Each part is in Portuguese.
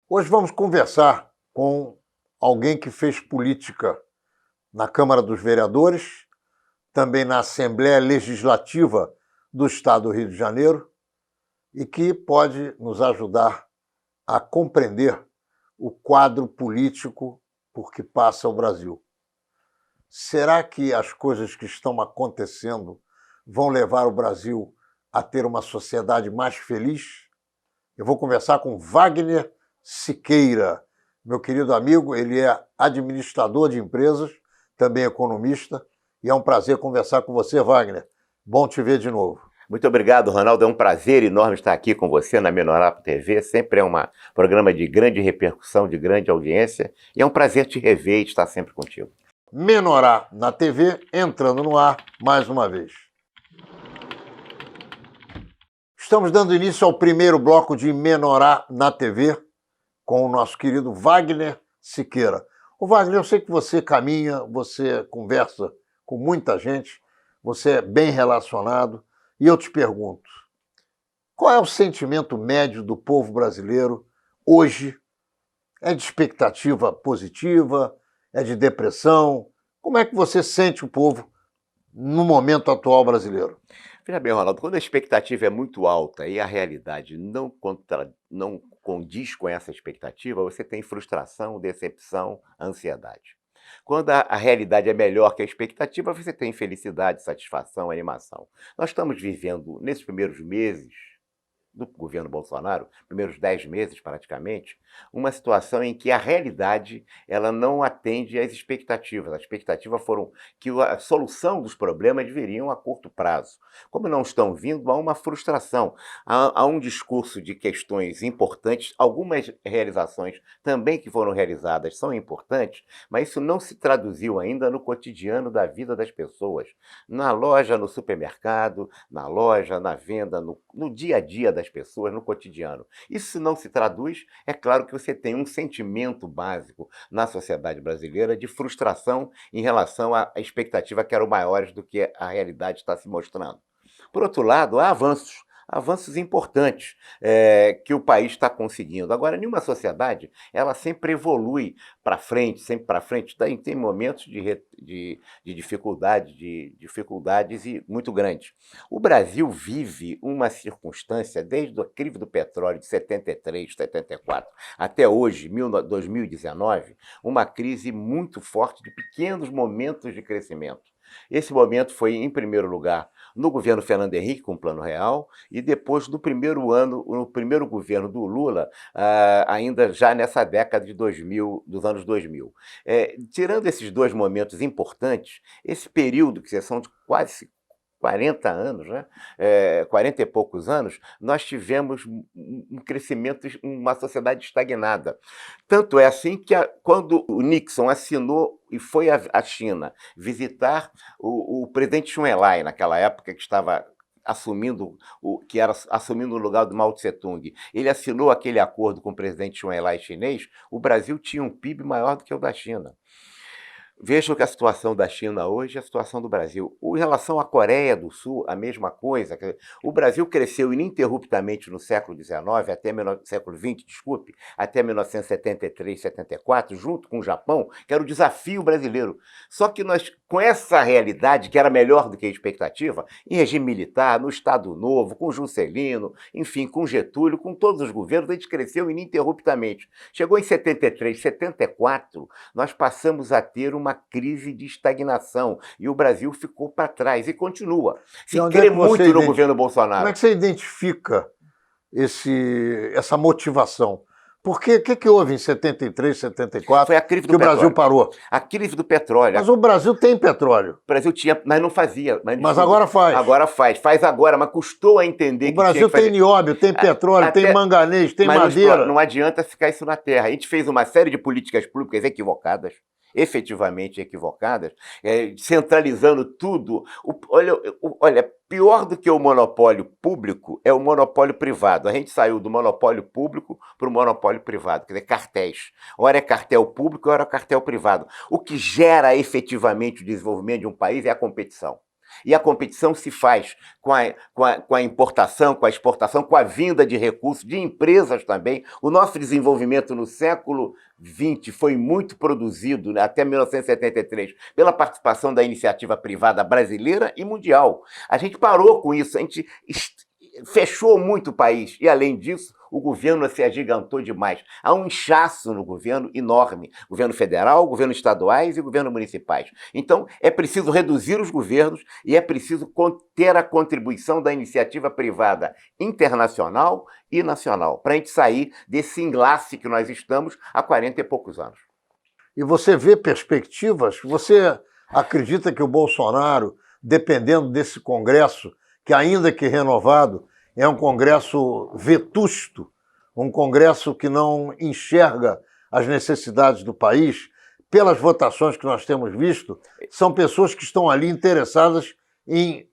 Hoje vamos conversar com alguém que fez política na Câmara dos Vereadores, também na Assembleia Legislativa do Estado do Rio de Janeiro e que pode nos ajudar a compreender o quadro político por que passa o Brasil. Será que as coisas que estão acontecendo vão levar o Brasil a ter uma sociedade mais feliz? Eu vou conversar com Wagner Siqueira, meu querido amigo. Ele é administrador de empresas, também economista, e é um prazer conversar com você, Wagner. Bom te ver de novo. Muito obrigado, Ronaldo. É um prazer enorme estar aqui com você na Menorá TV. Sempre é um programa de grande repercussão, de grande audiência. E é um prazer te rever e estar sempre contigo. Menorá na TV, entrando no ar mais uma vez. Estamos dando início ao primeiro bloco de Menorá na TV com o nosso querido Wagner Siqueira. Ô Wagner, eu sei que você caminha, você conversa com muita gente, você é bem relacionado, e eu te pergunto, qual é o sentimento médio do povo brasileiro hoje? É de expectativa positiva? É de depressão? Como é que você sente o povo no momento atual brasileiro? Veja bem, Ronaldo, quando a expectativa é muito alta e a realidade não condiz com essa expectativa, você tem frustração, decepção, ansiedade. Quando a realidade é melhor que a expectativa, você tem felicidade, satisfação, animação. Nós estamos vivendo, nesses primeiros meses do governo Bolsonaro, primeiros 10 meses praticamente, uma situação em que a realidade ela não atende às expectativas. As expectativas foram que a solução dos problemas viriam a curto prazo. Como não estão vindo, há uma frustração, há um discurso de questões importantes, algumas realizações também que foram realizadas são importantes, mas isso não se traduziu ainda no cotidiano da vida das pessoas, na loja, no supermercado, na loja, na venda, no dia a dia das pessoas, no cotidiano. Isso não se traduz, é claro que você tem um sentimento básico na sociedade brasileira de frustração em relação à expectativa que eram maiores do que a realidade está se mostrando. Por outro lado, há avanços importantes que o país está conseguindo. Agora, nenhuma sociedade, ela sempre evolui para frente, sempre para frente. Tem momentos de dificuldades e muito grandes. O Brasil vive uma circunstância, desde a crise do petróleo de 73, 74, até hoje, 2019, uma crise muito forte de pequenos momentos de crescimento. Esse momento foi, em primeiro lugar, no governo Fernando Henrique, com o Plano Real, e depois no primeiro governo do Lula, ainda já nessa década de 2000, dos anos 2000. Tirando esses dois momentos importantes, esse período, que são de quase 40 anos, né? 40 e poucos anos, nós tivemos um crescimento, uma sociedade estagnada. Tanto é assim que quando o Nixon assinou e foi à China visitar o presidente Chun Enlai, naquela época que estava assumindo o lugar do Mao Tse-tung, ele assinou aquele acordo com o presidente Chun Enlai chinês, o Brasil tinha um PIB maior do que o da China. Vejam que a situação da China hoje é a situação do Brasil. Em relação à Coreia do Sul, a mesma coisa. O Brasil cresceu ininterruptamente no século XIX, século XX, desculpe, até 1973, 74, junto com o Japão, que era o desafio brasileiro. Só que nós, com essa realidade, que era melhor do que a expectativa, em regime militar, no Estado Novo, com Juscelino, enfim, com Getúlio, com todos os governos, a gente cresceu ininterruptamente. Chegou em 73, 74, nós passamos a ter uma crise de estagnação e o Brasil ficou para trás e continua. Se crê muito no governo Bolsonaro. Como é que você identifica essa motivação? Porque o que houve em 73, 74? Foi a crise do petróleo. O Brasil parou. A crise do petróleo. Mas o Brasil tem petróleo. O Brasil tinha, mas não fazia. Mas agora faz. Agora faz. Faz agora, mas custou a entender que o Brasil tem nióbio, tem petróleo, tem manganês, tem madeira. Não adianta ficar isso na terra. A gente fez uma série de políticas públicas equivocadas, efetivamente equivocadas, centralizando tudo. Olha, pior do que o monopólio público é o monopólio privado. A gente saiu do monopólio público para o monopólio privado, quer dizer, cartéis. Ora é cartel público, ora é cartel privado. O que gera efetivamente o desenvolvimento de um país é a competição. E a competição se faz com a importação, com a exportação, com a vinda de recursos, de empresas também. O nosso desenvolvimento no século XX foi muito produzido, né, até 1973, pela participação da iniciativa privada brasileira e mundial. A gente parou com isso, a gente fechou muito o país. E, além disso, o governo se agigantou demais. Há um inchaço no governo enorme. Governo federal, governo estaduais e governo municipais. Então, é preciso reduzir os governos e é preciso ter a contribuição da iniciativa privada internacional e nacional, para a gente sair desse enlace que nós estamos há 40 e poucos anos. E você vê perspectivas? Você acredita que o Bolsonaro, dependendo desse Congresso, que ainda que renovado, é um Congresso vetusto, um Congresso que não enxerga as necessidades do país, pelas votações que nós temos visto, são pessoas que estão ali interessadas em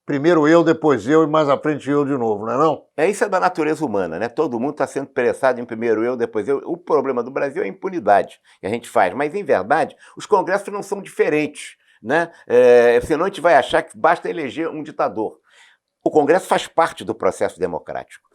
primeiro eu, depois eu e mais à frente eu de novo, não é não? Isso é da natureza humana, né? Todo mundo está sendo interessado em primeiro eu, depois eu. O problema do Brasil é a impunidade que a gente faz, mas, em verdade, os congressos não são diferentes, né? Senão a gente vai achar que basta eleger um ditador. O Congresso faz parte do processo democrático.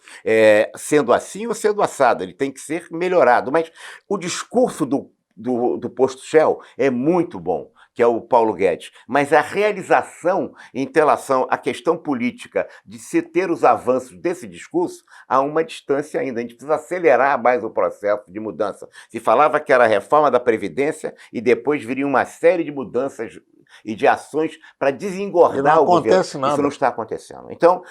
Sendo assim ou sendo assado, ele tem que ser melhorado. Mas o discurso do posto Shell é muito bom, que é o Paulo Guedes. Mas a realização em relação à questão política de se ter os avanços desse discurso, há uma distância ainda. A gente precisa acelerar mais o processo de mudança. Se falava que era a reforma da Previdência e depois viria uma série de mudanças e de ações para desengordar o governo. Nada. Isso não está acontecendo. Então,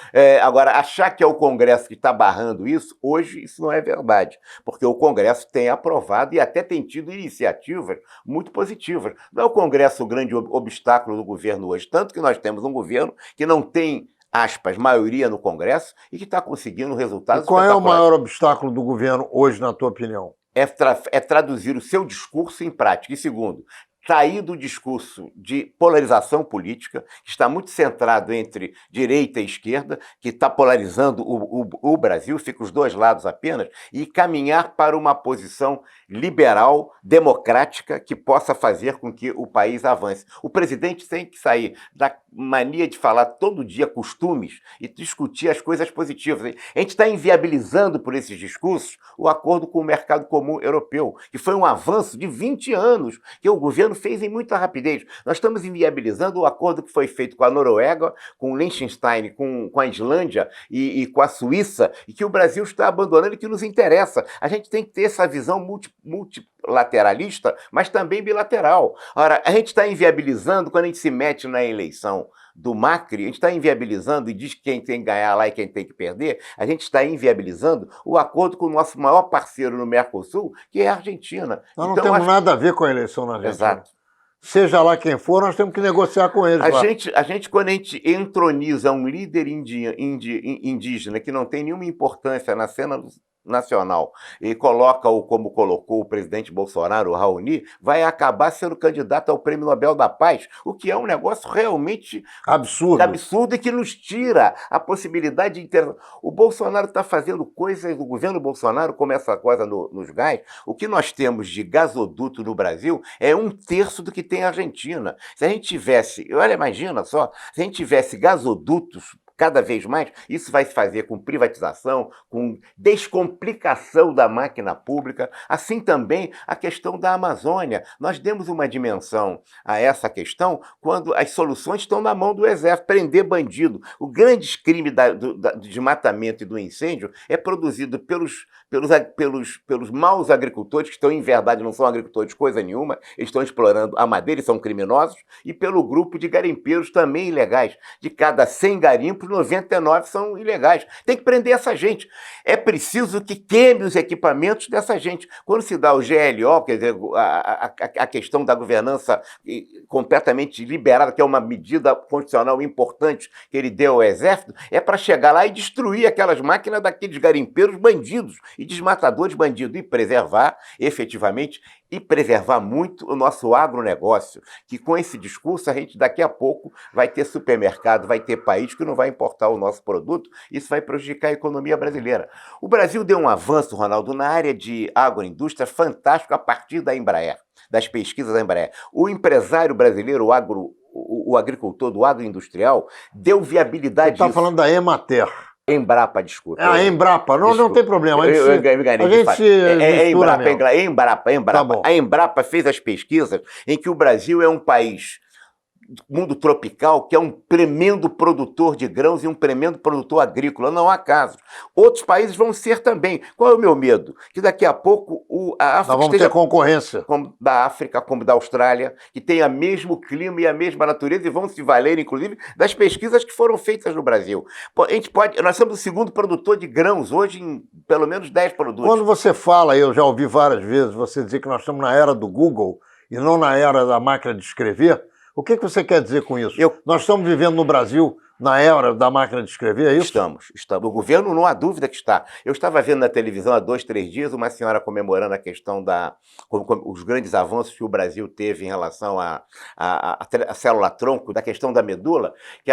agora, achar que é o Congresso que está barrando isso, hoje isso não é verdade, porque o Congresso tem aprovado e até tem tido iniciativas muito positivas. Não é o Congresso o grande obstáculo do governo hoje, tanto que nós temos um governo que não tem, aspas, maioria no Congresso e que está conseguindo resultados. E qual é o maior obstáculo do governo hoje, na tua opinião? É traduzir o seu discurso em prática. E segundo, sair do discurso de polarização política, que está muito centrado entre direita e esquerda, que está polarizando o Brasil, fica os dois lados apenas, e caminhar para uma posição liberal, democrática, que possa fazer com que o país avance. O presidente tem que sair da mania de falar todo dia costumes e discutir as coisas positivas. A gente está inviabilizando por esses discursos o acordo com o mercado comum europeu, que foi um avanço de 20 anos que o governo fez em muita rapidez. Nós estamos inviabilizando o acordo que foi feito com a Noruega, com o Liechtenstein, com a Islândia e com a Suíça, e que o Brasil está abandonando e que nos interessa. A gente tem que ter essa visão multilateralista, mas também bilateral. Ora, a gente está inviabilizando quando a gente se mete na eleição do Macri, a gente está inviabilizando e diz quem tem que ganhar lá e quem tem que perder, a gente está inviabilizando o acordo com o nosso maior parceiro no Mercosul, que é a Argentina. Nós não temos nada a ver com a eleição na Argentina. Exato. Seja lá quem for, nós temos que negociar com eles. A gente, quando a gente entroniza um líder indígena que não tem nenhuma importância na cena nacional e coloca-o como colocou o presidente Bolsonaro, o Raoni, vai acabar sendo candidato ao Prêmio Nobel da Paz, o que é um negócio realmente absurdo e que nos tira a possibilidade de inter... O Bolsonaro está fazendo coisas, o governo Bolsonaro começa a coisa nos gás. O que nós temos de gasoduto no Brasil é 1/3 do que tem a Argentina. Se a gente tivesse, olha, imagina só, se a gente tivesse gasodutos cada vez mais, isso vai se fazer com privatização, com descomplicação da máquina pública, assim também a questão da Amazônia. Nós demos uma dimensão a essa questão quando as soluções estão na mão do Exército, prender bandido. O grande crime do desmatamento e do incêndio é produzido pelos maus agricultores, que estão, em verdade, não são agricultores coisa nenhuma, eles estão explorando a madeira e são criminosos, e pelo grupo de garimpeiros também ilegais. De cada 100 garimpos, 99 são ilegais. Tem que prender essa gente. É preciso que queime os equipamentos dessa gente. Quando se dá o GLO, quer dizer, a questão da governança completamente liberada, que é uma medida constitucional importante que ele deu ao Exército, é para chegar lá e destruir aquelas máquinas daqueles garimpeiros bandidos e desmatadores bandidos e preservar, efetivamente, e preservar muito o nosso agronegócio, que com esse discurso a gente daqui a pouco vai ter supermercado, vai ter país que não vai importar o nosso produto, isso vai prejudicar a economia brasileira. O Brasil deu um avanço, Ronaldo, na área de agroindústria fantástico a partir da Embraer, das pesquisas da Embraer. O empresário brasileiro, o agricultor do agroindustrial, deu viabilidade. Você está falando da Emater. Embrapa, desculpa. A Embrapa, não tem problema. Eu me enganei, a gente se Embrapa. Tá bom. A Embrapa fez as pesquisas em que o Brasil é um país mundo tropical, que é um tremendo produtor de grãos e um tremendo produtor agrícola, não há casos. Outros países vão ser também. Qual é o meu medo? Que daqui a pouco a África nós vamos ter concorrência. Como da África, como da Austrália, que tenha o mesmo clima e a mesma natureza e vão se valer, inclusive, das pesquisas que foram feitas no Brasil. Nós somos o segundo produtor de grãos hoje em pelo menos 10 produtos. Quando você fala, eu já ouvi várias vezes você dizer que nós estamos na era do Google e não na era da máquina de escrever, o que você quer dizer com isso? Nós estamos vivendo no Brasil na era da máquina de escrever, é isso? Estamos. O governo não há dúvida que está. Eu estava vendo na televisão há 2, 3 dias uma senhora comemorando a questão os grandes avanços que o Brasil teve em relação à célula-tronco, da questão da medula, que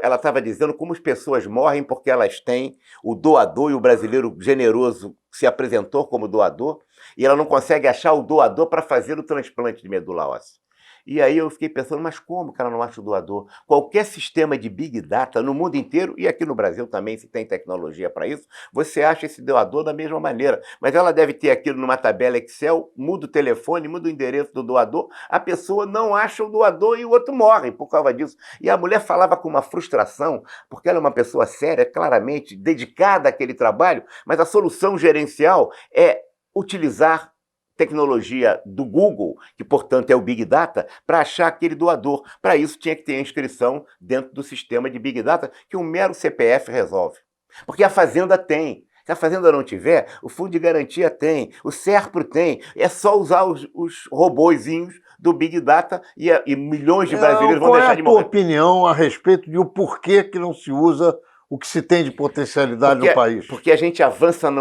ela estava dizendo como as pessoas morrem porque elas têm o doador, e o brasileiro generoso se apresentou como doador, e ela não consegue achar o doador para fazer o transplante de medula óssea. E aí eu fiquei pensando, mas como que ela não acha o doador? Qualquer sistema de Big Data no mundo inteiro, e aqui no Brasil também, se tem tecnologia para isso, você acha esse doador da mesma maneira. Mas ela deve ter aquilo numa tabela Excel, muda o telefone, muda o endereço do doador, a pessoa não acha o doador e o outro morre por causa disso. E a mulher falava com uma frustração, porque ela é uma pessoa séria, claramente dedicada àquele trabalho, mas a solução gerencial é utilizar tecnologia do Google, que, portanto, é o Big Data, para achar aquele doador. Para isso, tinha que ter a inscrição dentro do sistema de Big Data, que um mero CPF resolve. Porque a Fazenda tem. Se a Fazenda não tiver, o Fundo de Garantia tem, o SERPRO tem. É só usar os robozinhos do Big Data e milhões de brasileiros vão deixar de morrer. Qual é a tua opinião a respeito de o porquê que não se usa o que se tem de potencialidade no país? Porque a gente avança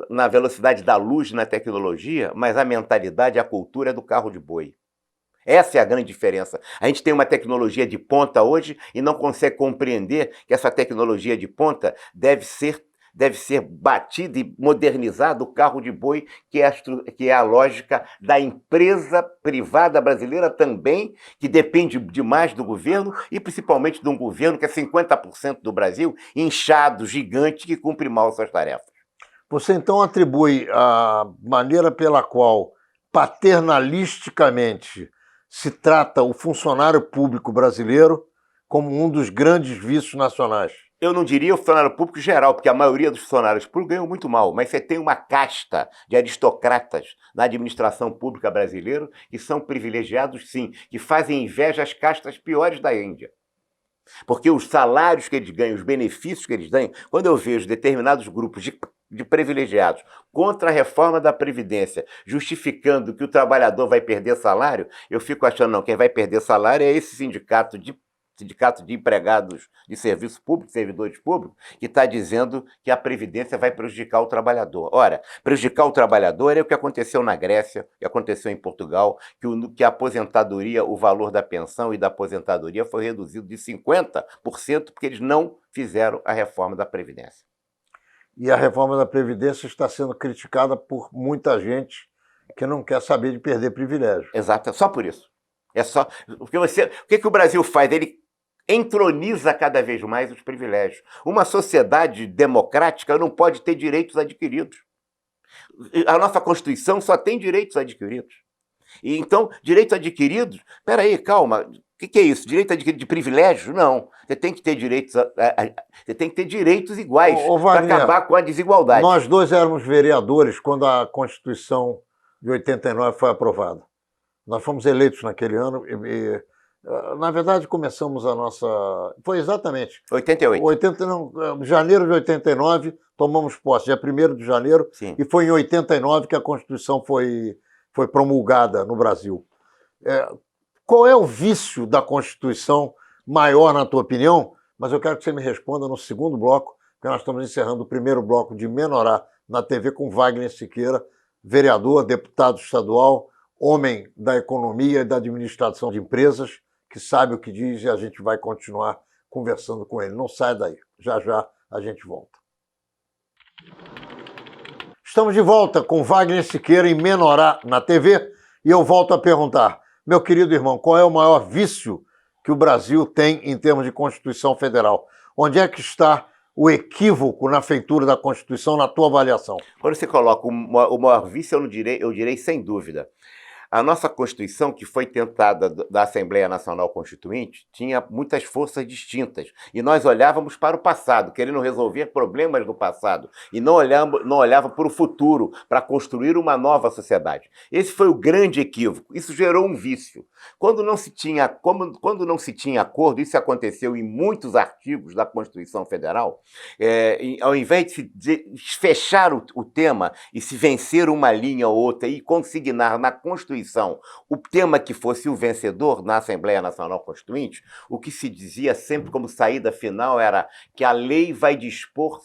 na velocidade da luz na tecnologia, mas a mentalidade, a cultura é do carro de boi. Essa é a grande diferença. A gente tem uma tecnologia de ponta hoje e não consegue compreender que essa tecnologia de ponta deve ser batido e modernizado o carro de boi, que é a lógica da empresa privada brasileira também, que depende demais do governo, e principalmente de um governo que é 50% do Brasil, inchado, gigante, que cumpre mal suas tarefas. Você então atribui a maneira pela qual paternalisticamente se trata o funcionário público brasileiro como um dos grandes vícios nacionais? Eu não diria o funcionário público geral, porque a maioria dos funcionários públicos ganham muito mal, mas você tem uma casta de aristocratas na administração pública brasileira que são privilegiados, sim, que fazem inveja às castas piores da Índia. Porque os salários que eles ganham, os benefícios que eles ganham, quando eu vejo determinados grupos de privilegiados contra a reforma da Previdência, justificando que o trabalhador vai perder salário, eu fico achando, não, quem vai perder salário é esse sindicato de empregados de serviço público, servidores públicos, que está dizendo que a Previdência vai prejudicar o trabalhador. Ora, prejudicar o trabalhador é o que aconteceu na Grécia, o que aconteceu em Portugal, que a aposentadoria, o valor da pensão e da aposentadoria foi reduzido de 50%, porque eles não fizeram a reforma da Previdência. E a reforma da Previdência está sendo criticada por muita gente que não quer saber de perder privilégio. Exato, é só por isso. É só. O que o Brasil faz? Ele entroniza cada vez mais os privilégios. Uma sociedade democrática não pode ter direitos adquiridos. A nossa Constituição só tem direitos adquiridos. E então, direitos adquiridos... Peraí, calma, o que é isso? Direito adquirido de privilégio? Não. Você tem que ter direitos, você tem que ter direitos iguais para acabar com a desigualdade. Nós dois éramos vereadores quando a Constituição de 89 foi aprovada. Nós fomos eleitos naquele ano e na verdade, começamos a nossa... Foi exatamente... 88. Janeiro de 89, tomamos posse, dia 1º de janeiro, sim. E foi em 89 que a Constituição foi promulgada no Brasil. Qual é o vício da Constituição maior, na tua opinião? Mas eu quero que você me responda no segundo bloco, porque nós estamos encerrando o primeiro bloco de Menorá na TV com Wagner Siqueira, vereador, deputado estadual, homem da economia e da administração de empresas, que sabe o que diz, e a gente vai continuar conversando com ele. Não sai daí, já já a gente volta. Estamos de volta com Wagner Siqueira em Menorá na TV, e eu volto a perguntar, meu querido irmão, qual é o maior vício que o Brasil tem em termos de Constituição Federal. Onde é que está o equívoco na feitura da Constituição, na tua avaliação? Quando você coloca o maior vício, eu direi sem dúvida. A nossa Constituição, que foi tentada da Assembleia Nacional Constituinte, tinha muitas forças distintas. E nós olhávamos para o passado, querendo resolver problemas do passado. E não olhava para o futuro, para construir uma nova sociedade. Esse foi o grande equívoco. Isso gerou um vício. Quando não se tinha acordo, isso aconteceu em muitos artigos da Constituição Federal, ao invés de fechar o tema e se vencer uma linha ou outra e consignar na Constituição o tema que fosse o vencedor na Assembleia Nacional Constituinte, o que se dizia sempre como saída final era que a lei vai dispor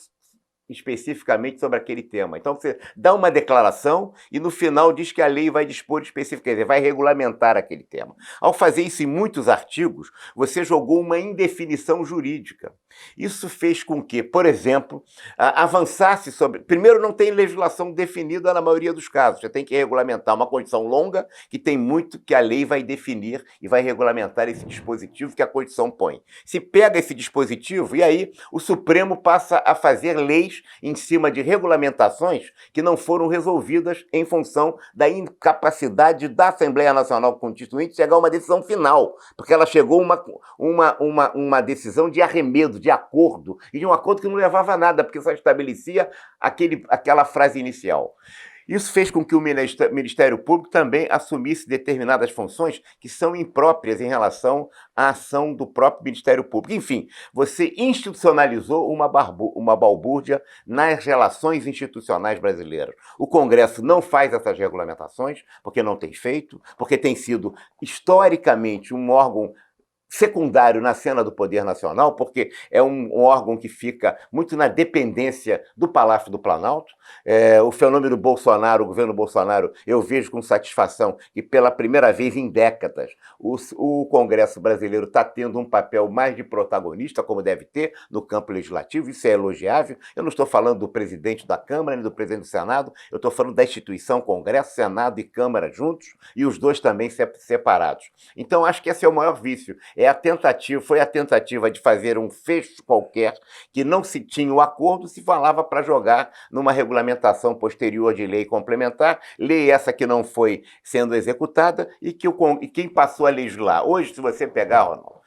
especificamente sobre aquele tema. Então você dá uma declaração e no final diz que a lei vai dispor especificamente, quer dizer, vai regulamentar aquele tema. Ao fazer isso em muitos artigos, você jogou uma indefinição jurídica. Isso fez com que, por exemplo, avançasse sobre... Primeiro, não tem legislação definida na maioria dos casos. Você tem que regulamentar uma Constituição longa que tem muito que a lei vai definir e vai regulamentar esse dispositivo que a Constituição põe. Se pega esse dispositivo e aí o Supremo passa a fazer leis em cima de regulamentações que não foram resolvidas em função da incapacidade da Assembleia Nacional Constituinte chegar a uma decisão final, porque ela chegou a uma decisão de arremedo, de acordo, e de um acordo que não levava a nada, porque só estabelecia aquela frase inicial. Isso fez com que o Ministério Público também assumisse determinadas funções que são impróprias em relação à ação do próprio Ministério Público. Enfim, você institucionalizou uma balbúrdia nas relações institucionais brasileiras. O Congresso não faz essas regulamentações, porque não tem feito, porque tem sido historicamente um órgão secundário na cena do poder nacional, porque é um órgão que fica muito na dependência do Palácio do Planalto. O fenômeno Bolsonaro, o governo Bolsonaro, eu vejo com satisfação que pela primeira vez em décadas o Congresso brasileiro está tendo um papel mais de protagonista, como deve ter, no campo legislativo. Isso é elogiável. Eu não estou falando do presidente da Câmara nem do presidente do Senado, eu estou falando da instituição Congresso, Senado e Câmara juntos, e os dois também separados. Então, acho que esse é o maior vício. Foi a tentativa de fazer um fecho qualquer que não se tinha o acordo, se falava para jogar numa regulamentação posterior de lei complementar, lei essa que não foi sendo executada e quem passou a legislar. Hoje, se você pegar, Ronaldo,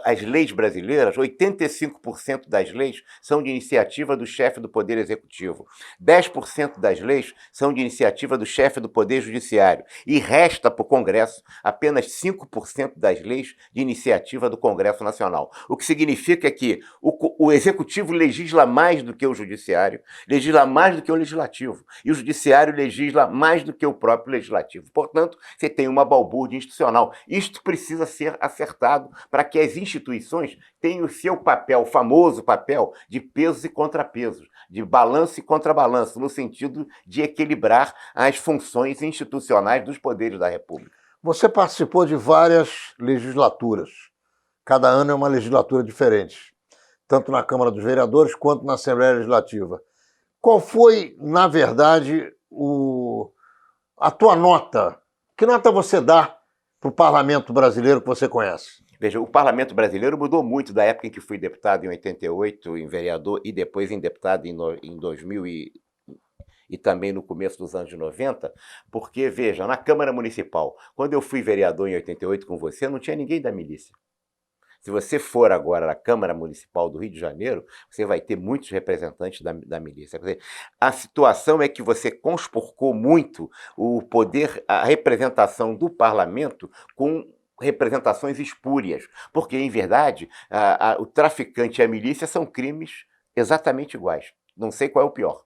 as leis brasileiras, 85% das leis são de iniciativa do chefe do Poder Executivo, 10% das leis são de iniciativa do chefe do Poder Judiciário e resta para o Congresso apenas 5% das leis de iniciativa do Congresso Nacional. O que significa que o Executivo legisla mais do que o Judiciário, legisla mais do que o Legislativo, e o Judiciário legisla mais do que o próprio Legislativo. Portanto, você tem uma balbúrdia institucional. Isto precisa ser acertado para que as instituições tenham o seu papel, o famoso papel de pesos e contrapesos, de balanço e contrabalanço, no sentido de equilibrar as funções institucionais dos poderes da República. Você participou de várias legislaturas. Cada ano é uma legislatura diferente, tanto na Câmara dos Vereadores quanto na Assembleia Legislativa. Qual foi, na verdade, a tua nota? Que nota você dá para o Parlamento brasileiro que você conhece? Veja, o Parlamento brasileiro mudou muito da época em que fui deputado em 88, em vereador, e depois em deputado em 2000 e também no começo dos anos 90, porque, veja, na Câmara Municipal, quando eu fui vereador em 88 com você, não tinha ninguém da milícia. Se você for agora na Câmara Municipal do Rio de Janeiro, você vai ter muitos representantes da milícia. Quer dizer, a situação é que você conspurcou muito o poder, a representação do parlamento com representações espúrias, porque, em verdade, o traficante e a milícia são crimes exatamente iguais. Não sei qual é o pior.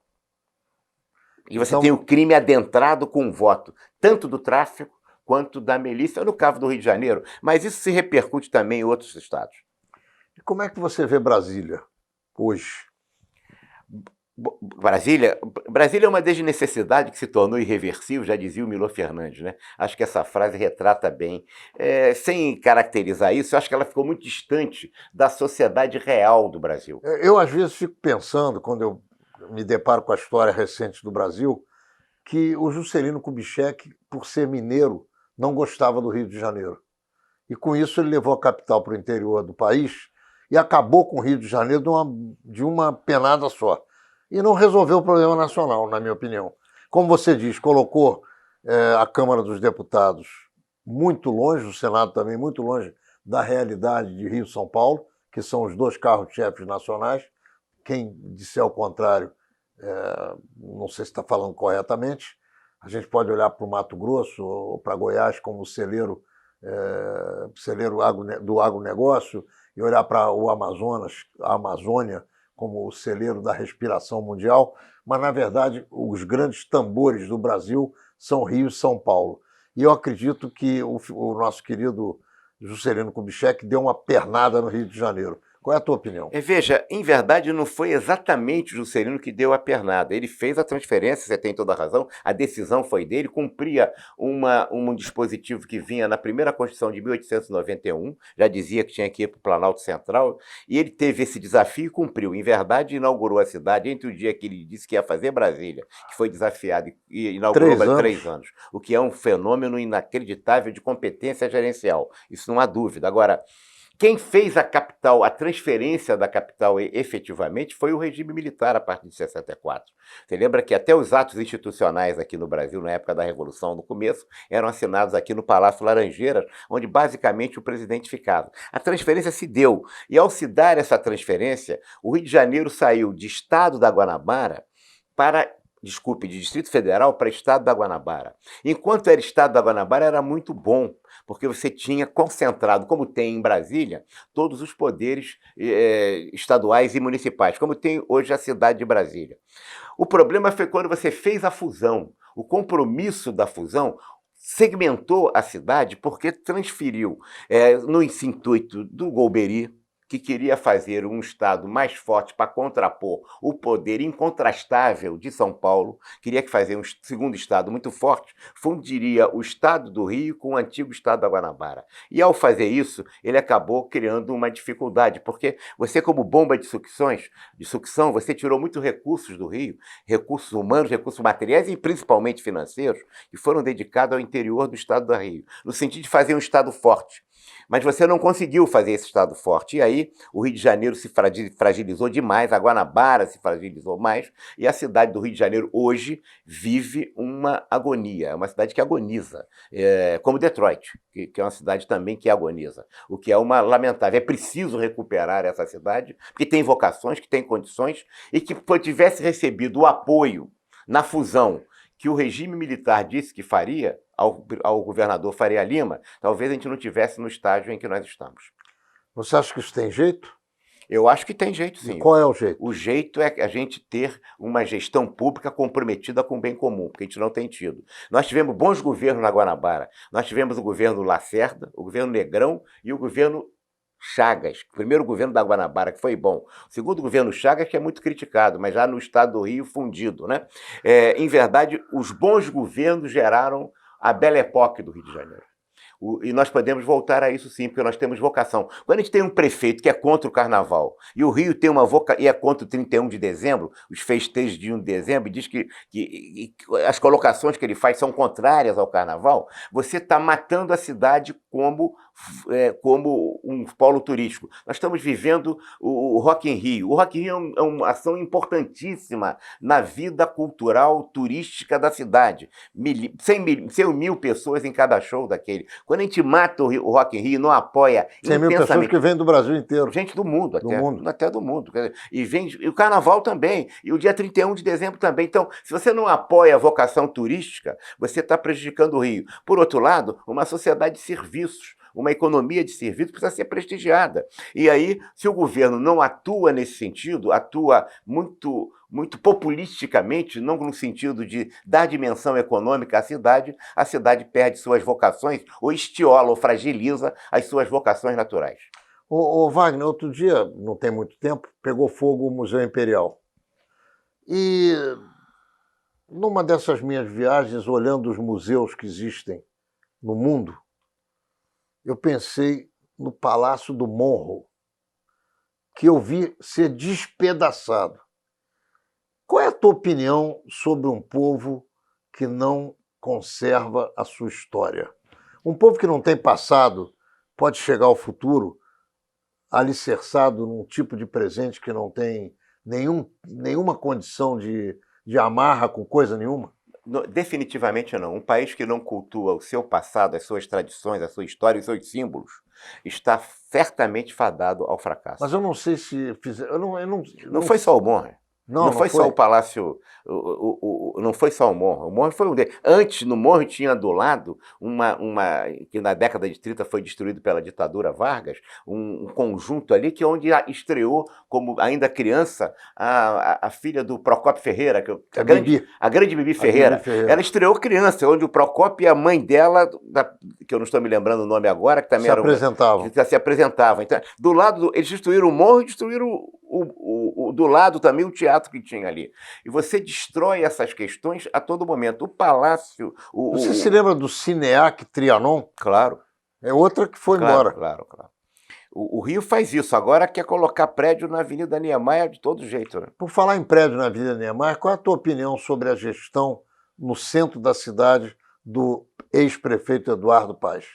E você tem o crime adentrado com o voto, tanto do tráfico quanto da milícia, no caso do Rio de Janeiro, mas isso se repercute também em outros estados. E como é que você vê Brasília hoje? Brasília é uma desnecessidade que se tornou irreversível, já dizia o Milor Fernandes, né? Acho que essa frase retrata bem. Sem caracterizar isso, eu acho que ela ficou muito distante da sociedade real do Brasil. Eu, às vezes, fico pensando, quando eu me deparo com a história recente do Brasil, que o Juscelino Kubitschek, por ser mineiro, não gostava do Rio de Janeiro. e com isso ele levou a capital para o interior do país e acabou com o Rio de Janeiro de uma penada só. E não resolveu o problema nacional, na minha opinião. Como você diz, colocou a Câmara dos Deputados muito longe, o Senado também muito longe da realidade de Rio e São Paulo, que são os dois carros-chefes nacionais. Quem disser o contrário, não sei se está falando corretamente. A gente pode olhar para o Mato Grosso ou para Goiás como celeiro do agronegócio e olhar para o Amazonas, a Amazônia, como o celeiro da respiração mundial, mas, na verdade, os grandes tambores do Brasil são Rio e São Paulo. E eu acredito que o nosso querido Juscelino Kubitschek deu uma pernada no Rio de Janeiro. Qual é a tua opinião? Veja, em verdade não foi exatamente o Juscelino que deu a pernada. Ele fez a transferência, você tem toda a razão, a decisão foi dele, cumpria um dispositivo que vinha na primeira Constituição de 1891, já dizia que tinha que ir para o Planalto Central, e ele teve esse desafio e cumpriu. Em verdade, inaugurou a cidade entre o dia que ele disse que ia fazer Brasília, que foi desafiado, e inaugurou 3 anos, o que é um fenômeno inacreditável de competência gerencial. Isso não há dúvida. Agora, quem fez a capital, a transferência da capital efetivamente foi o regime militar a partir de 64. Você lembra que até os atos institucionais aqui no Brasil, na época da Revolução, no começo, eram assinados aqui no Palácio Laranjeiras, onde basicamente o presidente ficava. A transferência se deu, e ao se dar essa transferência, o Rio de Janeiro saiu de Estado da Guanabara de Distrito Federal para Estado da Guanabara. Enquanto era Estado da Guanabara, era muito bom, porque você tinha concentrado, como tem em Brasília, todos os poderes estaduais e municipais, como tem hoje a cidade de Brasília. O problema foi quando você fez a fusão. O compromisso da fusão segmentou a cidade porque transferiu, no intuito do Golbery, que queria fazer um Estado mais forte para contrapor o poder incontrastável de São Paulo, queria fazer um segundo Estado muito forte, fundiria o Estado do Rio com o antigo Estado da Guanabara. E ao fazer isso, ele acabou criando uma dificuldade, porque você, como bomba de sucção, você tirou muitos recursos do Rio, recursos humanos, recursos materiais e principalmente financeiros, que foram dedicados ao interior do Estado do Rio, no sentido de fazer um Estado forte. Mas você não conseguiu fazer esse Estado forte. E aí o Rio de Janeiro se fragilizou demais, a Guanabara se fragilizou mais, e a cidade do Rio de Janeiro hoje vive uma agonia. É uma cidade que agoniza, como Detroit, que é uma cidade também que agoniza, o que é uma lamentável. É preciso recuperar essa cidade, porque tem vocações, que tem condições, e que tivesse recebido o apoio na fusão que o regime militar disse que faria ao governador Faria Lima, talvez a gente não estivesse no estágio em que nós estamos. Você acha que isso tem jeito? Eu acho que tem jeito, sim. E qual é o jeito? O jeito é a gente ter uma gestão pública comprometida com o bem comum, porque a gente não tem tido. Nós tivemos bons governos na Guanabara. Nós tivemos o governo Lacerda, o governo Negrão e o governo Chagas, o primeiro governo da Guanabara, que foi bom. O segundo governo Chagas, que é muito criticado, mas já no estado do Rio fundido, né? Em verdade, os bons governos geraram a Belle Époque do Rio de Janeiro. E nós podemos voltar a isso sim, porque nós temos vocação. Quando a gente tem um prefeito que é contra o carnaval, e o Rio tem uma vocação, e é contra o 31 de dezembro, os festejos de 1 de dezembro, e diz que as colocações que ele faz são contrárias ao carnaval, você está matando a cidade como um polo turístico. Nós estamos vivendo o Rock in Rio. O Rock in Rio é uma ação importantíssima na vida cultural, turística da cidade. 100 mil pessoas em cada show daquele. Quando a gente mata o Rock in Rio, não apoia 100 mil pessoas que vêm do Brasil inteiro. Gente do mundo, até do mundo. E o carnaval também, e o dia 31 de dezembro também. Então, se você não apoia a vocação turística, você está prejudicando o Rio. Por outro lado, uma sociedade de serviços, uma economia de serviços precisa ser prestigiada. E aí, se o governo não atua nesse sentido, atua muito populisticamente, não no sentido de dar dimensão econômica à cidade, a cidade perde suas vocações, ou estiola, ou fragiliza as suas vocações naturais. Ô Wagner, outro dia, não tem muito tempo, pegou fogo o Museu Imperial. E numa dessas minhas viagens, olhando os museus que existem no mundo, eu pensei no Palácio do Monro, que eu vi ser despedaçado. Qual é a tua opinião sobre um povo que não conserva a sua história? Um povo que não tem passado pode chegar ao futuro alicerçado num tipo de presente que não tem nenhuma condição de amarra com coisa nenhuma? Definitivamente não. Um país que não cultua o seu passado, as suas tradições, a sua história, os seus símbolos, está certamente fadado ao fracasso. Mas eu não sei se fizer. Não foi só o Morro. Não, Não foi só o Palácio, não foi só o Morro foi um deles. Antes, no Morro tinha do lado, que na década de 30 foi destruído pela ditadura Vargas, um conjunto ali que onde estreou, como ainda criança, a filha do Procópio Ferreira, a grande Bibi Ferreira. Ela estreou criança, onde o Procópio e a mãe dela, que eu não estou me lembrando o nome agora, que também se apresentavam. Então, do lado, eles destruíram o Morro e destruíram do lado também o teatro que tinha ali. E você destrói essas questões a todo momento. O palácio... Você se lembra do Cineac Trianon? Claro. É outra que foi embora. Claro. O Rio faz isso. Agora quer colocar prédio na Avenida Niemeyer de todo jeito. Né? Por falar em prédio na Avenida Niemeyer, qual é a tua opinião sobre a gestão no centro da cidade do ex-prefeito Eduardo Paes?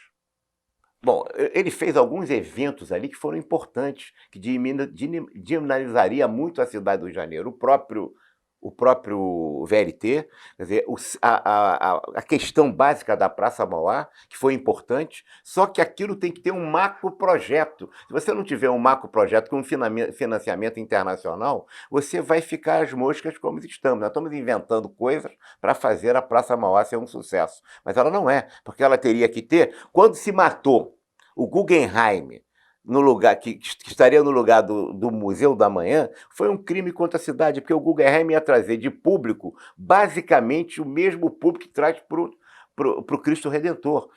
Bom, ele fez alguns eventos ali que foram importantes, que dinamizaria muito a cidade do Rio de Janeiro. O próprio VLT, quer dizer, a questão básica da Praça Mauá, que foi importante, só que aquilo tem que ter um macroprojeto. Se você não tiver um macroprojeto com um financiamento internacional, você vai ficar às moscas como estamos. Nós estamos inventando coisas para fazer a Praça Mauá ser um sucesso. Mas ela não é, porque ela teria que ter... Quando se matou o Guggenheim, no lugar que estaria no lugar do Museu da Manhã, foi um crime contra a cidade, porque o Guggenheim ia trazer de público basicamente o mesmo público que traz para o Cristo Redentor.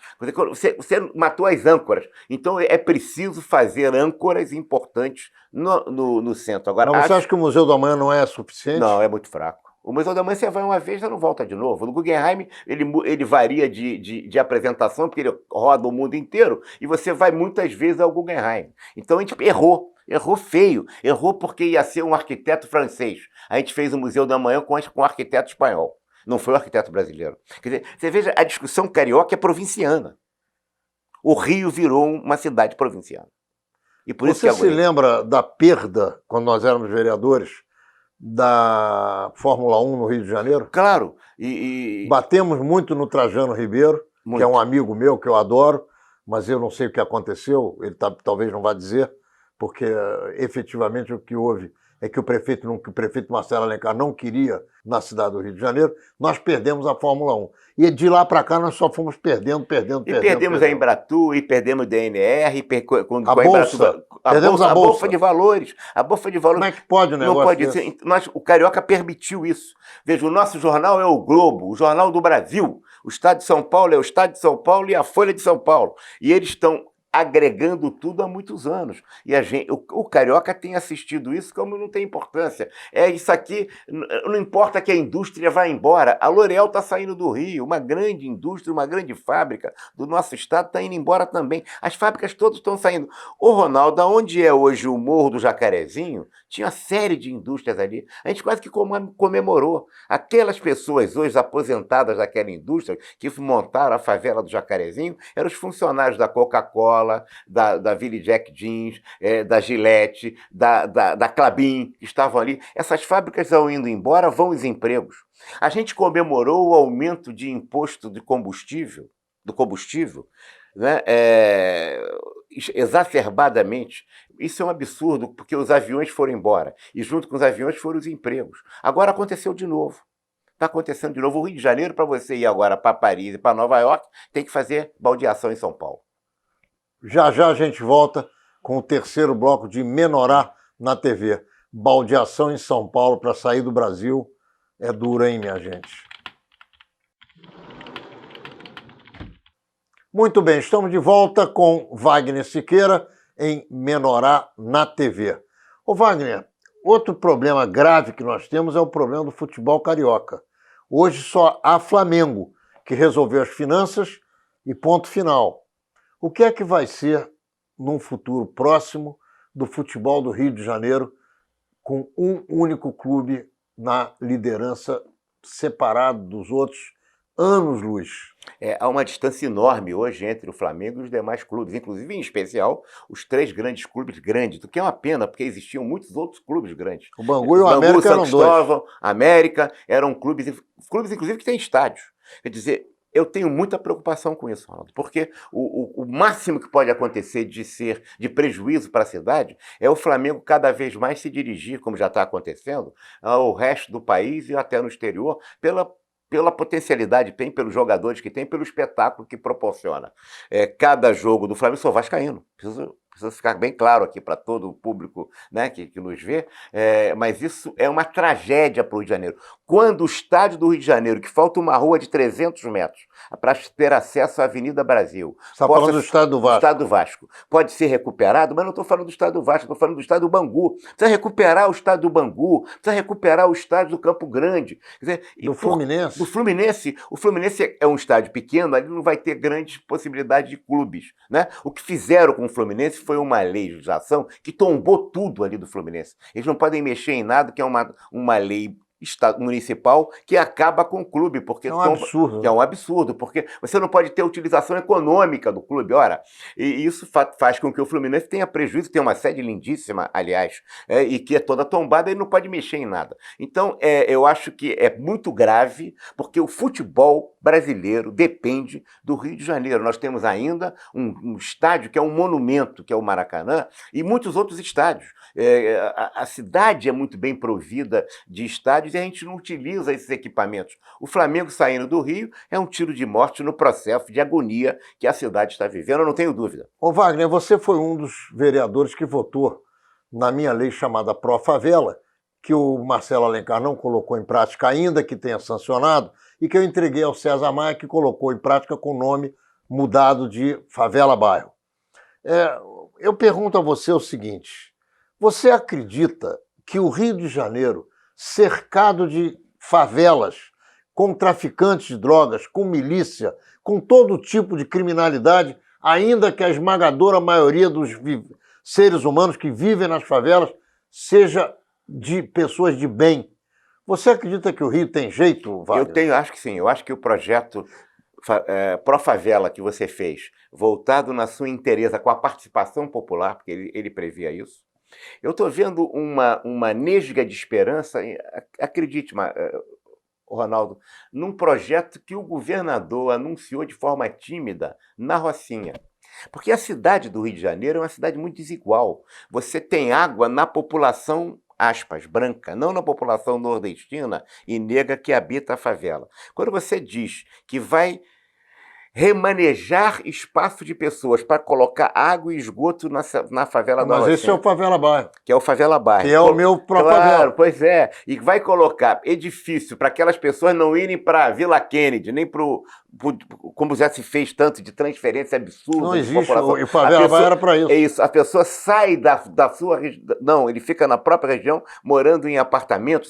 Você matou as âncoras, então é preciso fazer âncoras importantes no centro. Agora, mas você acha que o Museu da Manhã não é suficiente? Não, é muito fraco. O Museu da Manhã você vai uma vez e não volta de novo. No Guggenheim ele varia de apresentação, porque ele roda o mundo inteiro, e você vai muitas vezes ao Guggenheim. Então a gente errou feio. Errou porque ia ser um arquiteto francês. A gente fez o Museu da Manhã com um arquiteto espanhol. Não foi o arquiteto brasileiro. Quer dizer, você veja, a discussão carioca é provinciana. O Rio virou uma cidade provinciana. E por isso você se lembra da perda, quando nós éramos vereadores, da Fórmula 1 no Rio de Janeiro? Claro. Batemos muito no Trajano Ribeiro, que é um amigo meu que eu adoro, mas eu não sei o que aconteceu, ele talvez não vá dizer, porque efetivamente o que houve é que o prefeito Marcelo Alencar não queria na cidade do Rio de Janeiro. Nós perdemos a Fórmula 1. E de lá para cá nós só fomos perdendo. E perdemos a Embratur, e perdemos o DNR, perdemos a Bolsa de Valores. A Bolsa de Valores. Como é que pode o negócio? Não pode ser. O Carioca permitiu isso. Veja, o nosso jornal é o Globo, o Jornal do Brasil. O Estado de São Paulo é o Estado de São Paulo e a Folha de São Paulo. E eles estão agregando tudo há muitos anos. E o Carioca tem assistido isso como não tem importância. É isso aqui, não importa que a indústria vá embora. A L'Oréal está saindo do Rio, uma grande indústria, uma grande fábrica do nosso estado está indo embora também. As fábricas todas estão saindo. Ô Ronaldo, onde é hoje o Morro do Jacarezinho, tinha uma série de indústrias ali. A gente quase que comemorou. Aquelas pessoas hoje aposentadas daquela indústria que montaram a favela do Jacarezinho eram os funcionários da Coca-Cola, da Billy Jack Jeans, da Gillette, da Klabin, que estavam ali. Essas fábricas vão indo embora, vão os empregos. A gente comemorou o aumento de imposto do combustível, né? Exacerbadamente. Isso é um absurdo, porque os aviões foram embora, e junto com os aviões foram os empregos. Agora aconteceu de novo. Está acontecendo de novo. O Rio de Janeiro, para você ir agora para Paris e para Nova York, tem que fazer baldeação em São Paulo. Já a gente volta com o terceiro bloco de Menorá na TV. Baldeação em São Paulo para sair do Brasil é duro, hein, minha gente? Muito bem, estamos de volta com Wagner Siqueira em Menorá na TV. Ô Wagner, outro problema grave que nós temos é o problema do futebol carioca. Hoje só há Flamengo, que resolveu as finanças e ponto final. O que é que vai ser, num futuro próximo, do futebol do Rio de Janeiro, com um único clube na liderança, separado dos outros, anos-luz? Há uma distância enorme hoje entre o Flamengo e os demais clubes, inclusive, em especial, os três grandes clubes grandes, o que é uma pena, porque existiam muitos outros clubes grandes. O Bangu e o América São eram Cristóvão, América, eram clubes, inclusive, que têm estádios. Quer dizer, eu tenho muita preocupação com isso, Ronaldo, porque o máximo que pode acontecer de prejuízo para a cidade é o Flamengo cada vez mais se dirigir, como já está acontecendo, ao resto do país e até no exterior, pela potencialidade que tem, pelos jogadores que tem, pelo espetáculo que proporciona. Cada jogo do Flamengo, sou vascaíno, precisa ficar bem claro aqui para todo o público, né, que nos vê, mas isso é uma tragédia para o Rio de Janeiro. Quando o estádio do Rio de Janeiro, que falta uma rua de 300 metros para ter acesso à Avenida Brasil... Você está falando do estádio do Vasco. Estádio do Vasco. Pode ser recuperado, mas não estou falando do estádio do Vasco, estou falando do estádio do Bangu. Precisa recuperar o estádio do Bangu, precisa recuperar o estádio do Campo Grande. Quer dizer, do Fluminense. Do Fluminense. O Fluminense é um estádio pequeno, ali não vai ter grandes possibilidades de clubes, né? O que fizeram com o Fluminense foi uma legislação que tombou tudo ali do Fluminense. Eles não podem mexer em nada, que é uma lei municipal que acaba com o clube, porque é um absurdo. Que é um absurdo, porque você não pode ter utilização econômica do clube. Ora, e isso faz com que o Fluminense tenha prejuízo, tem uma sede lindíssima, aliás, e que é toda tombada e não pode mexer em nada. Então, eu acho que é muito grave, porque o futebol brasileiro depende do Rio de Janeiro. Nós temos ainda um estádio que é um monumento, que é o Maracanã, e muitos outros estádios. A cidade é muito bem provida de estádios e a gente não utiliza esses equipamentos. O Flamengo saindo do Rio é um tiro de morte no processo de agonia que a cidade está vivendo, eu não tenho dúvida. Ô Wagner, você foi um dos vereadores que votou na minha lei chamada Pro Favela, que o Marcelo Alencar não colocou em prática ainda, que tenha sancionado, e que eu entreguei ao César Maia, que colocou em prática com o nome mudado de Favela Bairro. Eu pergunto a você o seguinte: você acredita que o Rio de Janeiro, cercado de favelas, com traficantes de drogas, com milícia, com todo tipo de criminalidade, ainda que a esmagadora maioria dos seres humanos que vivem nas favelas seja de pessoas de bem, você acredita que o Rio tem jeito, Wagner? Acho que sim. Eu acho que o projeto Pro Favela que você fez, voltado na sua inteireza com a participação popular, porque ele previa isso, eu estou vendo uma nesga de esperança, acredite, Ronaldo, num projeto que o governador anunciou de forma tímida na Rocinha. Porque a cidade do Rio de Janeiro é uma cidade muito desigual. Você tem água na população, aspas, branca, não na população nordestina e negra que habita a favela. Quando você diz que vai remanejar espaço de pessoas para colocar água e esgoto na favela da Rocinha. Mas esse é o Favela Bairro. Que é o Favela Bairro. Que é o meu próprio favela. Claro, pois é. E vai colocar edifício para aquelas pessoas não irem para a Vila Kennedy, nem para como já se fez tanto de transferência absurda. Não existe, e o Favela Bairro era para isso. É isso, a pessoa sai da sua região, não, ele fica na própria região, morando em apartamentos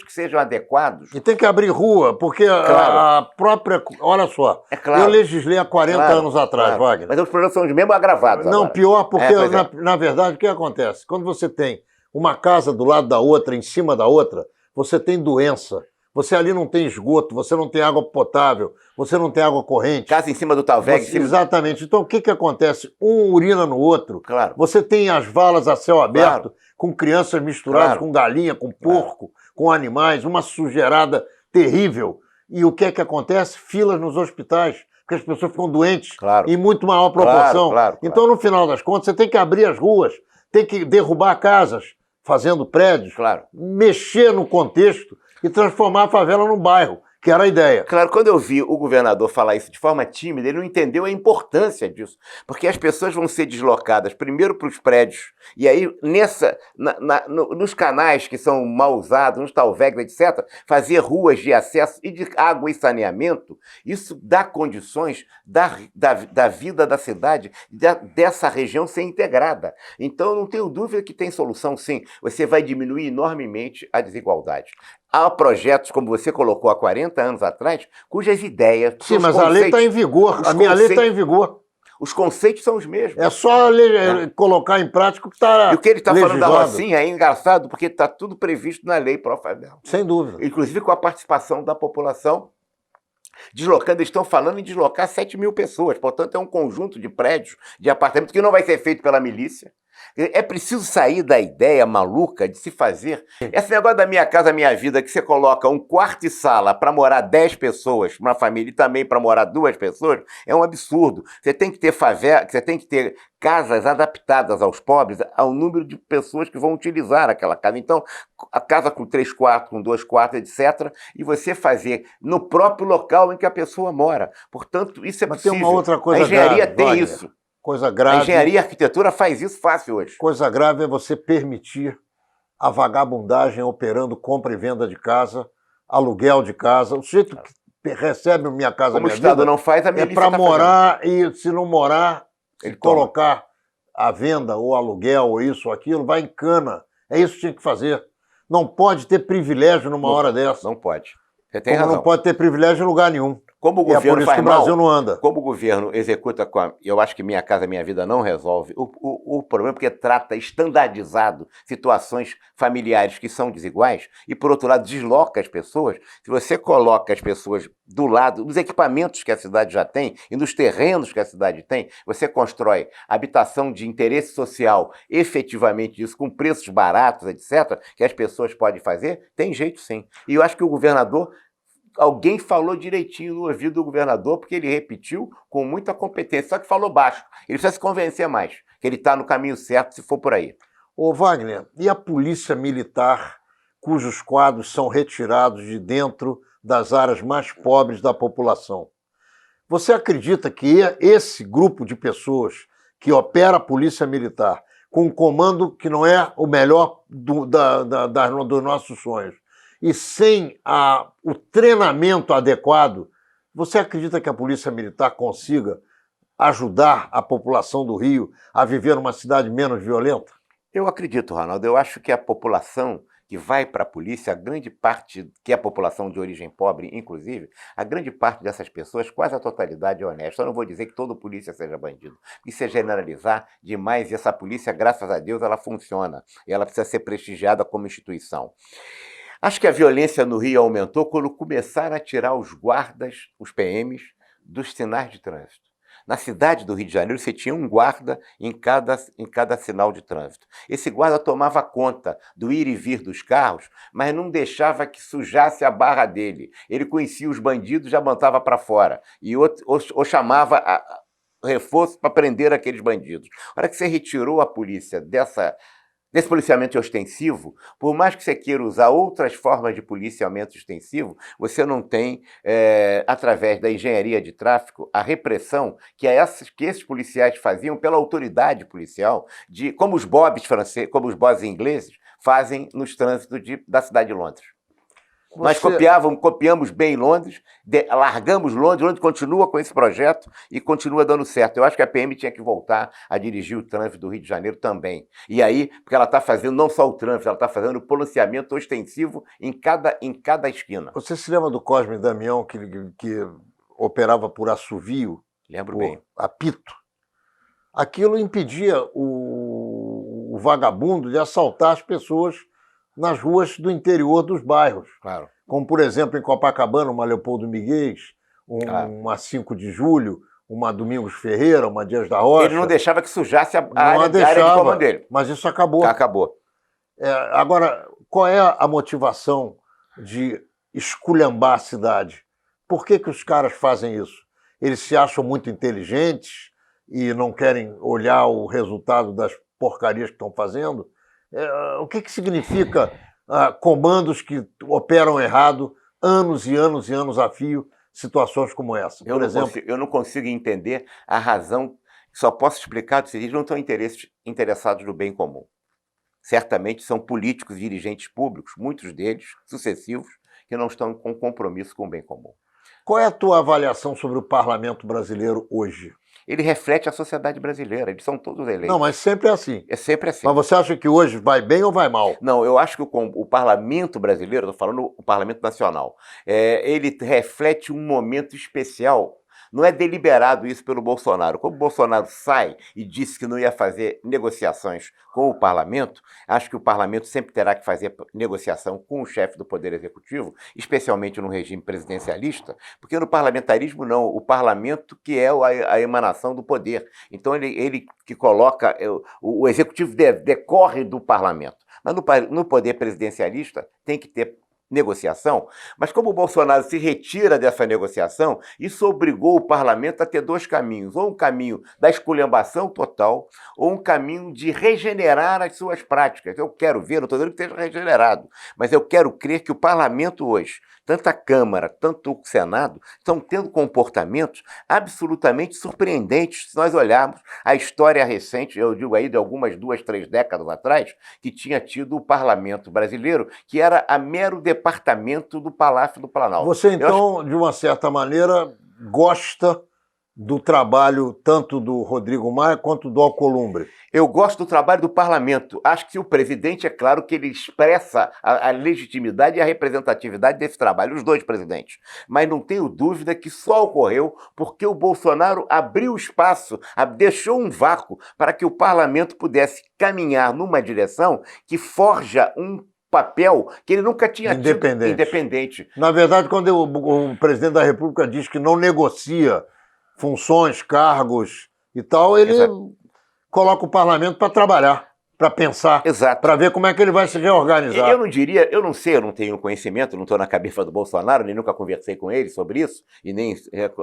que sejam adequados. E tem que abrir rua, porque a própria... Olha só, eu legislei há 40 anos atrás, Wagner. Mas os problemas são os mesmos agravados Não, agora. pior, porque na verdade o que acontece? Quando você tem uma casa do lado da outra, em cima da outra, você tem doença. Você ali não tem esgoto, você não tem água potável, você não tem água corrente. Casa em cima do Talveg. Exatamente. Então, o que acontece? Um urina no outro. Claro. Você tem as valas a céu aberto, com crianças misturadas com galinha, com porco, com animais, uma sujeirada terrível. E o que acontece? Filas nos hospitais, porque as pessoas ficam doentes em muito maior proporção. Então, no final das contas, você tem que abrir as ruas, tem que derrubar casas, fazendo prédios, mexer no contexto e transformar a favela num bairro, que era a ideia. Claro, quando eu vi o governador falar isso de forma tímida, ele não entendeu a importância disso, porque as pessoas vão ser deslocadas primeiro para os prédios, e aí nos canais que são mal usados, nos talvegs, etc., fazer ruas de acesso e de água e saneamento, isso dá condições da vida da cidade, dessa região ser integrada. Então, não tenho dúvida que tem solução, sim. Você vai diminuir enormemente a desigualdade. Há projetos, como você colocou há 40 anos atrás, cujas ideias... Sim, mas a lei está em vigor. A minha lei está em vigor. Os conceitos são os mesmos. É só colocar em prática o que está. E o que ele está falando da Rocinha é engraçado, porque está tudo previsto na lei Pro Favela. Sem dúvida. Inclusive com a participação da população Deslocando, eles estão falando em deslocar 7 mil pessoas, portanto é um conjunto de prédios, de apartamentos que não vai ser feito pela milícia. É preciso sair da ideia maluca de se fazer. Esse negócio da Minha Casa Minha Vida, que você coloca um quarto e sala para morar 10 pessoas, uma família, e também para morar 2 pessoas, é um absurdo. Você tem que ter favela, você tem que ter casas adaptadas aos pobres, ao número de pessoas que vão utilizar aquela casa. Então, a casa com 3 quartos, com 2 quartos, etc., e você fazer no próprio local em que a pessoa mora. Portanto, isso é possível. Mas tem uma outra coisa a engenharia grave, tem Wagner. isso. Coisa grave. A engenharia e a arquitetura faz isso fácil hoje. Coisa grave é você permitir a vagabundagem operando compra e venda de casa, aluguel de casa. O sujeito que recebe o Minha Casa Como Minha o Estado Vida não faz, a é milícia para tá morar e, se não morar, se Ele colocar à venda ou aluguel ou isso ou aquilo, vai em cana. É isso que tinha que fazer. Não pode ter privilégio numa hora dessa. Não pode. Você tem Como razão. não pode ter privilégio em lugar nenhum. Como o E é por governo isso faz que o Brasil mal, não anda. como o governo executa com a... Eu acho que Minha Casa Minha Vida não resolve. O problema é porque trata standardizado situações familiares que são desiguais e, por outro lado, desloca as pessoas. Se você coloca as pessoas do lado dos equipamentos que a cidade já tem e nos terrenos que a cidade tem, você constrói habitação de interesse social, efetivamente isso, com preços baratos, etc., que as pessoas podem fazer, tem jeito sim. E eu acho que o governador... Alguém falou direitinho no ouvido do governador, porque ele repetiu com muita competência, só que falou baixo. Ele precisa se convencer mais, que ele está no caminho certo se for por aí. Ô Wagner, e a polícia militar, cujos quadros são retirados de dentro das áreas mais pobres da população? Você acredita que esse grupo de pessoas que opera a polícia militar, com um comando que não é o melhor dos nossos sonhos, e sem o treinamento adequado, você acredita que a Polícia Militar consiga ajudar a população do Rio a viver numa cidade menos violenta? Eu acredito, Ronaldo. Eu acho que a população que vai para a polícia, a grande parte, que é a população de origem pobre, inclusive, a grande parte dessas pessoas, quase a totalidade é honesta. Eu não vou dizer que todo polícia seja bandido. Isso é generalizar demais, e essa polícia, graças a Deus, ela funciona. E ela precisa ser prestigiada como instituição. Acho que a violência no Rio aumentou quando começaram a tirar os guardas, os PMs, dos sinais de trânsito. Na cidade do Rio de Janeiro, você tinha um guarda em cada sinal de trânsito. Esse guarda tomava conta do ir e vir dos carros, mas não deixava que sujasse a barra dele. Ele conhecia os bandidos, já mandava para fora. E ou chamava reforço para prender aqueles bandidos. A hora que você retirou a polícia desse policiamento ostensivo, por mais que você queira usar outras formas de policiamento ostensivo, você não tem, através da engenharia de tráfico, a repressão que esses policiais faziam pela autoridade policial, como os bobs franceses, como os bobs ingleses fazem nos trânsitos da cidade de Londres. Nós copiamos bem Londres, largamos Londres continua com esse projeto e continua dando certo. Eu acho que a PM tinha que voltar a dirigir o trânsito do Rio de Janeiro também. E aí, porque ela está fazendo não só o trânsito, ela está fazendo o policiamento ostensivo em cada esquina. Você se lembra do Cosme Damião, que operava por assovio? Lembro bem. Apito. Aquilo impedia o vagabundo de assaltar as pessoas nas ruas do interior dos bairros. Claro. Como, por exemplo, em Copacabana, uma Leopoldo Miguel, uma 5 de Julho, uma Domingos Ferreira, uma Dias da Rocha. Ele não deixava que sujasse a área de comando dele. Mas isso acabou. Acabou. Agora, qual é a motivação de esculhambar a cidade? Por que os caras fazem isso? Eles se acham muito inteligentes e não querem olhar o resultado das porcarias que estão fazendo? O que significa comandos que operam errado anos e anos e anos a fio, situações como essa? Por exemplo, eu não consigo entender a razão, só posso explicar do seguinte: eles não estão interessados no bem comum. Certamente são políticos e dirigentes públicos, muitos deles, sucessivos, que não estão com compromisso com o bem comum. Qual é a tua avaliação sobre o parlamento brasileiro hoje? Ele reflete a sociedade brasileira, eles são todos eleitos. Não, mas sempre é assim. É sempre assim. Mas você acha que hoje vai bem ou vai mal? Não, eu acho que o parlamento brasileiro, estou falando o parlamento nacional, ele reflete um momento especial Não é deliberado isso pelo Bolsonaro. Como o Bolsonaro sai e disse que não ia fazer negociações com o parlamento, acho que o parlamento sempre terá que fazer negociação com o chefe do Poder Executivo, especialmente no regime presidencialista, porque no parlamentarismo não, o parlamento que é a emanação do poder. Então ele que coloca, o executivo decorre do parlamento. Mas no poder presidencialista tem que ter negociação, mas como o Bolsonaro se retira dessa negociação, isso obrigou o parlamento a ter dois caminhos, ou um caminho da esculhambação total, ou um caminho de regenerar as suas práticas. Eu quero ver, não estou dizendo que esteja regenerado, mas eu quero crer que o parlamento hoje, tanto a Câmara, tanto o Senado, estão tendo comportamentos absolutamente surpreendentes se nós olharmos a história recente, eu digo aí de algumas 2, 3 décadas atrás, que tinha tido o parlamento brasileiro, que era a mero departamento do Palácio do Planalto. Você, então, de uma certa maneira, gosta do trabalho tanto do Rodrigo Maia quanto do Alcolumbre? Eu gosto do trabalho do parlamento. Acho que o presidente, é claro que ele expressa a legitimidade e a representatividade desse trabalho, os dois presidentes. Mas não tenho dúvida que só ocorreu porque o Bolsonaro abriu espaço, deixou um vácuo para que o parlamento pudesse caminhar numa direção que forja um papel que ele nunca tinha tido independente. Na verdade, quando o presidente da República diz que não negocia funções, cargos e tal, ele coloca o parlamento para trabalhar, para pensar, para ver como é que ele vai se reorganizar. Eu não diria, eu não sei, eu não tenho conhecimento, não estou na cabeça do Bolsonaro, nem nunca conversei com ele sobre isso, e nem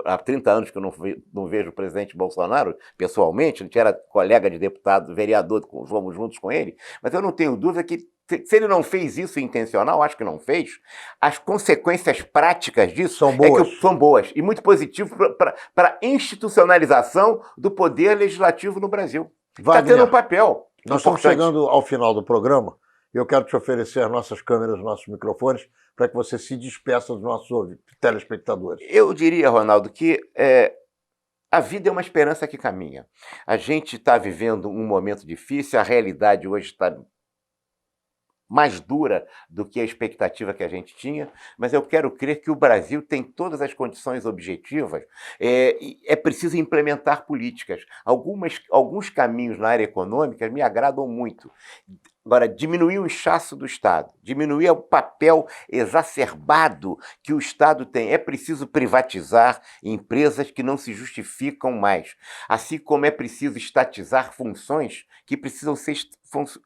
há 30 anos que eu não vejo o presidente Bolsonaro pessoalmente, a gente era colega de deputado, vereador, fomos juntos com ele, mas eu não tenho dúvida que se ele não fez isso intencional, acho que não fez, as consequências práticas disso são boas e muito positivo para a institucionalização do poder legislativo no Brasil. Está tendo um papel. Nós estamos chegando ao final do programa e eu quero te oferecer as nossas câmeras, os nossos microfones, para que você se despeça dos nossos telespectadores. Eu diria, Ronaldo, que a vida é uma esperança que caminha. A gente está vivendo um momento difícil, a realidade hoje está mais dura do que a expectativa que a gente tinha, mas eu quero crer que o Brasil tem todas as condições objetivas, é preciso implementar políticas. Alguns caminhos na área econômica me agradam muito. Agora, diminuir o inchaço do Estado, diminuir o papel exacerbado que o Estado tem. É preciso privatizar empresas que não se justificam mais, assim como é preciso estatizar funções que precisam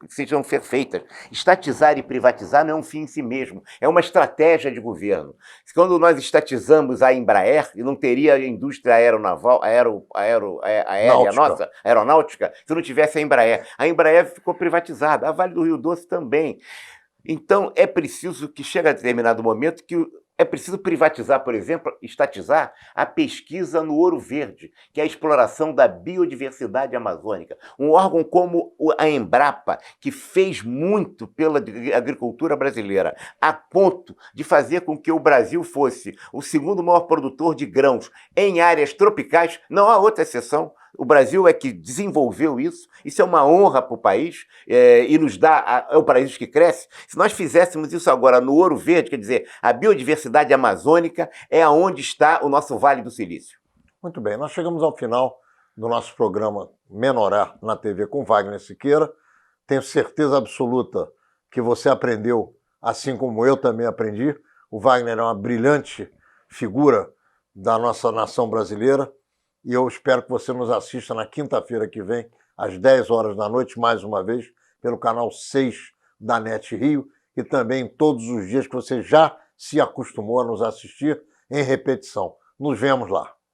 sejam feitas. Estatizar e privatizar não é um fim em si mesmo, é uma estratégia de governo. Quando nós estatizamos a Embraer, e não teria a indústria aeronaval, aérea nossa, aeronáutica, se não tivesse a Embraer ficou privatizada, a Vale do Rio Doce também. Então, é preciso que chegue a determinado momento que é preciso privatizar, por exemplo, estatizar a pesquisa no ouro verde, que é a exploração da biodiversidade amazônica. Um órgão como a Embrapa, que fez muito pela agricultura brasileira, a ponto de fazer com que o Brasil fosse o segundo maior produtor de grãos em áreas tropicais, não há outra exceção. O Brasil é que desenvolveu isso é uma honra para o país e nos dá, é o país que cresce. Se nós fizéssemos isso agora no ouro verde, quer dizer, a biodiversidade amazônica é onde está o nosso Vale do Silício. Muito bem, nós chegamos ao final do nosso programa Menorá na TV com Wagner Siqueira. Tenho certeza absoluta que você aprendeu, assim como eu também aprendi. O Wagner é uma brilhante figura da nossa nação brasileira. E eu espero que você nos assista na quinta-feira que vem, às 10 horas da noite, mais uma vez, pelo canal 6 da NET Rio, e também todos os dias que você já se acostumou a nos assistir em repetição. Nos vemos lá.